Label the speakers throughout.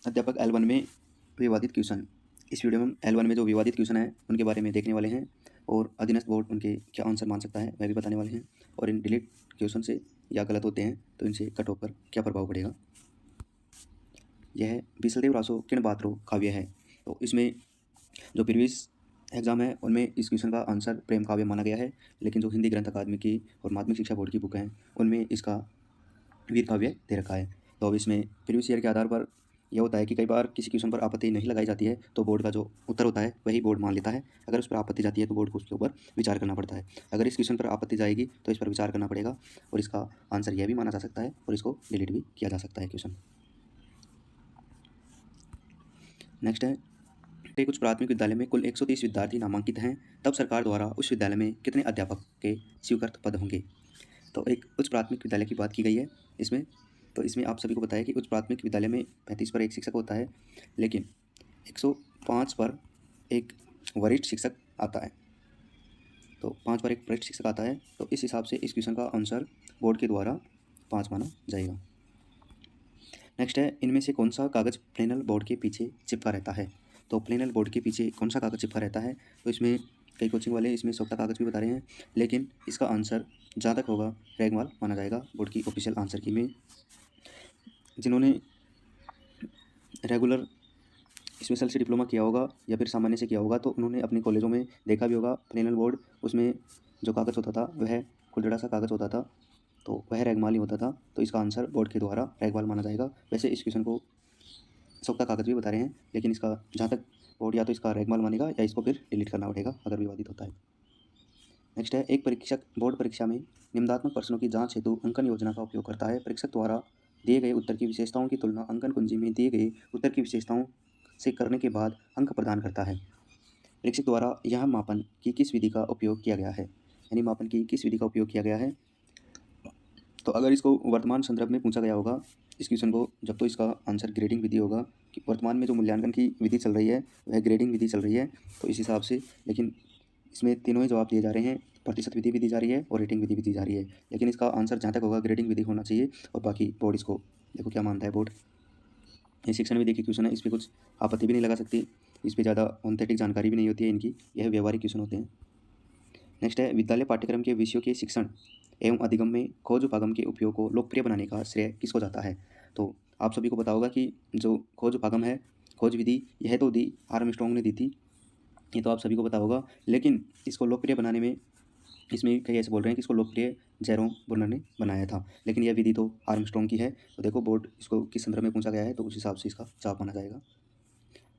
Speaker 1: अध्यापक L1 में विवादित क्वेश्चन। इस वीडियो में हम L1 में जो विवादित क्वेश्चन है उनके बारे में देखने वाले हैं और अधीनस्थ बोर्ड उनके क्या आंसर मान सकता है वह भी बताने वाले हैं और इन डिलीट क्वेश्चन से या गलत होते हैं तो इनसे कट ऑफ पर क्या प्रभाव पड़ेगा। यह बिसलदेव रासो किण बात्रो काव्य है। तो इसमें जो प्रीवियस एग्जाम है उनमें इस क्वेश्चन का आंसर प्रेम काव्य माना गया है, लेकिन जो हिंदी ग्रंथ अकादमी की और माध्यमिक शिक्षा बोर्ड की बुक हैं उनमें इसका वीर काव्य दे रखा है। तो अब इसमें प्रीवियस ईयर के आधार पर यह होता है कि कई बार किसी क्वेश्चन पर आपत्ति नहीं लगाई जाती है तो बोर्ड का जो उत्तर होता है वही बोर्ड मान लेता है। अगर उस पर आपत्ति जाती है तो बोर्ड को उसके ऊपर विचार करना पड़ता है। अगर इस क्वेश्चन पर आपत्ति जाएगी तो इस पर विचार करना पड़ेगा और इसका आंसर यह भी माना जा सकता है और इसको डिलीट भी किया जा सकता है क्वेश्चन। नेक्स्ट है कि कुछ प्राथमिक विद्यालय में कुल 130 विद्यार्थी नामांकित हैं, तब सरकार द्वारा उस विद्यालय में कितने अध्यापक के स्वीकृत पद होंगे। तो एक उच्च प्राथमिक विद्यालय की बात की गई है इसमें। तो इसमें आप सभी को पता है कि उच्च प्राथमिक विद्यालय में 35 पर एक शिक्षक होता है, लेकिन 105 पर एक वरिष्ठ शिक्षक आता है। तो 5 पर एक वरिष्ठ शिक्षक आता है, तो इस हिसाब से इस क्वेश्चन का आंसर बोर्ड के द्वारा 5 माना जाएगा। नेक्स्ट है, इनमें से कौन सा कागज़ प्लेनल बोर्ड के पीछे चिपका रहता है। तो प्लेनल बोर्ड के पीछे कौन सा कागज़ चिपका रहता है, तो इसमें कई कोचिंग वाले इसमें सोप्टा कागज़ भी बता रहे हैं, लेकिन इसका आंसर जहाँ तक होगा रैगमाल माना जाएगा बोर्ड की ऑफिशियल आंसर की में। जिन्होंने रेगुलर स्पेशल से डिप्लोमा किया होगा या फिर सामान्य से किया होगा तो उन्होंने अपने कॉलेजों में देखा भी होगा प्लेनल बोर्ड, उसमें जो कागज़ होता था वह खुरदरा सा कागज़ होता था, तो वह रैगमाल ही होता था। तो इसका आंसर बोर्ड के द्वारा रैगमाल माना जाएगा। वैसे इस क्वेश्चन को सोप्टा कागज़ भी बता रहे हैं, लेकिन इसका जहाँ तक बोर्ड या तो इसका रैगमाल मानेगा या इसको फिर डिलीट करना पड़ेगा अगर विवादित होता है। नेक्स्ट है, एक परीक्षक बोर्ड परीक्षा में निम्नात्मक प्रश्नों की जांच हेतु अंकन योजना का उपयोग करता है। परीक्षक द्वारा दिए गए उत्तर की विशेषताओं की तुलना अंकन कुंजी में दिए गए उत्तर की विशेषताओं से करने के बाद अंक प्रदान करता है। परीक्षक द्वारा यह मापन की किस विधि का उपयोग किया गया है, यानी मापन की किस विधि का उपयोग किया गया है। तो अगर इसको वर्तमान संदर्भ में पूछा गया होगा इस क्वेश्चन को, जब तो इसका आंसर ग्रेडिंग विधि होगा कि वर्तमान में जो मूल्यांकन की विधि चल रही है वह ग्रेडिंग विधि चल रही है, तो इस हिसाब से। लेकिन इसमें तीनों ही जवाब दिए जा रहे हैं, प्रतिशत विधि भी दी जा रही है और रेटिंग विधि भी दी जा रही है, लेकिन इसका आंसर जहाँ तक होगा ग्रेडिंग विधि होना चाहिए। और बाकी बोर्ड इसको देखो क्या मानता है बोर्ड। ये शिक्षण विधि की क्वेश्चन है, इस पर कुछ आपत्ति भी नहीं लगा सकती, इस पर ज़्यादा ऑथेंटिक जानकारी भी नहीं होती है इनकी, यह व्यवहारिक क्वेश्चन होते हैं। नेक्स्ट है, विद्यालय पाठ्यक्रम के विषयों के शिक्षण एवं अधिगम में खोज उपागम के उपयोग को लोकप्रिय बनाने का श्रेय किसको जाता है। तो आप सभी को पता होगा कि जो खोज उपागम है, खोज विधि, यह तो दी आर्मस्ट्रांग ने दी थी, ये तो आप सभी को पता होगा, लेकिन इसको लोकप्रिय बनाने में इसमें कई ऐसे बोल रहे हैं कि इसको लोकप्रिय जेरोम ब्रुनर ने बनाया था, लेकिन यह विधि तो आर्मस्ट्रांग की है। तो देखो बोर्ड इसको किस संदर्भ में पूछा गया है तो उस हिसाब से इसका जवाब माना जाएगा।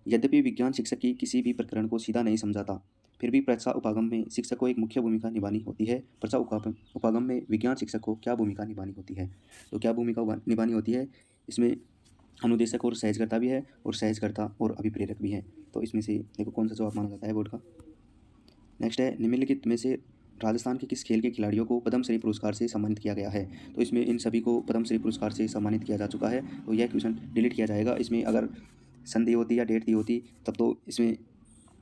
Speaker 1: यद्यपि विज्ञान शिक्षक की किसी भी प्रकरण को सीधा नहीं समझाता, फिर भी प्रचा उपागम में शिक्षक को एक मुख्य भूमिका निभानी होती है। प्रचा उपागम में विज्ञान शिक्षक को क्या भूमिका निभानी होती है। तो क्या भूमिका निभानी होती है, इसमें अनुदेशक और सहजकर्ता भी है और सहजकर्ता और अभिप्रेरक भी है। तो इसमें से देखो कौन सा जवाब माना जाता है बोर्ड का। नेक्स्ट है, निम्नलिखित में से राजस्थान के किस खेल के खिलाड़ियों को पद्मश्री पुरस्कार से सम्मानित किया गया है। तो इसमें इन सभी को पद्मश्री पुरस्कार से सम्मानित किया जा चुका है, तो यह क्वेश्चन डिलीट किया जाएगा। इसमें अगर संधि होती या डेट दी होती तब तो इसमें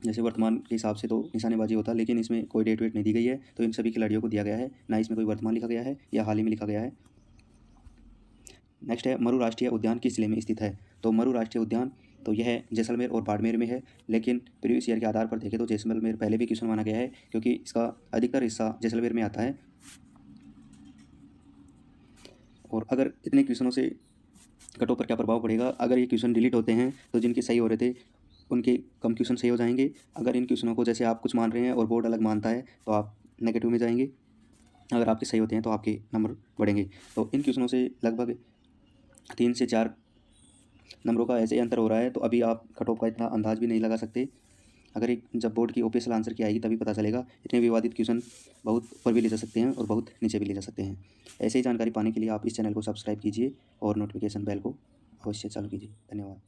Speaker 1: जैसे वर्तमान के हिसाब से तो निशानेबाजी होता, लेकिन इसमें कोई डेट वेट नहीं दी गई है, तो इन सभी खिलाड़ियों को दिया गया है, ना इसमें कोई वर्तमान लिखा गया है या हाल ही में लिखा गया है। नेक्स्ट है, मरु राष्ट्रीय उद्यान किस जिले में स्थित है। तो मरु राष्ट्रीय उद्यान तो यह जैसलमेर और बाड़मेर में है, लेकिन प्रीवियस ईयर के आधार पर देखें तो जैसलमेर पहले भी क्वेश्चन माना गया है क्योंकि इसका अधिकतर हिस्सा जैसलमेर में आता है। और अगर इतने क्वेश्चनों से कट ऑफ पर क्या प्रभाव पड़ेगा, अगर ये क्वेश्चन डिलीट होते हैं तो जिनके सही हो रहे थे उनके कम क्वेश्चन सही हो जाएंगे। अगर इन क्वेश्चनों को जैसे आप कुछ मान रहे हैं और बोर्ड अलग मानता है तो आप नेगेटिव में जाएंगे, अगर आपके सही होते हैं तो आपके नंबर बढ़ेंगे। तो इन क्वेश्चनों से लगभग 3 से 4 नंबरों का ऐसे अंतर हो रहा है, तो अभी आप कट ऑफ का इतना अंदाज भी नहीं लगा सकते। अगर एक जब बोर्ड की ऑफिशियल आंसर की आएगी तभी पता चलेगा। इतने विवादित क्वेश्चन बहुत ऊपर भी ले जा सकते हैं और बहुत नीचे भी ले जा सकते हैं। ऐसे ही जानकारी पाने के लिए आप इस चैनल को सब्सक्राइब कीजिए और नोटिफिकेशन बेल को अवश्य चालू कीजिए। धन्यवाद।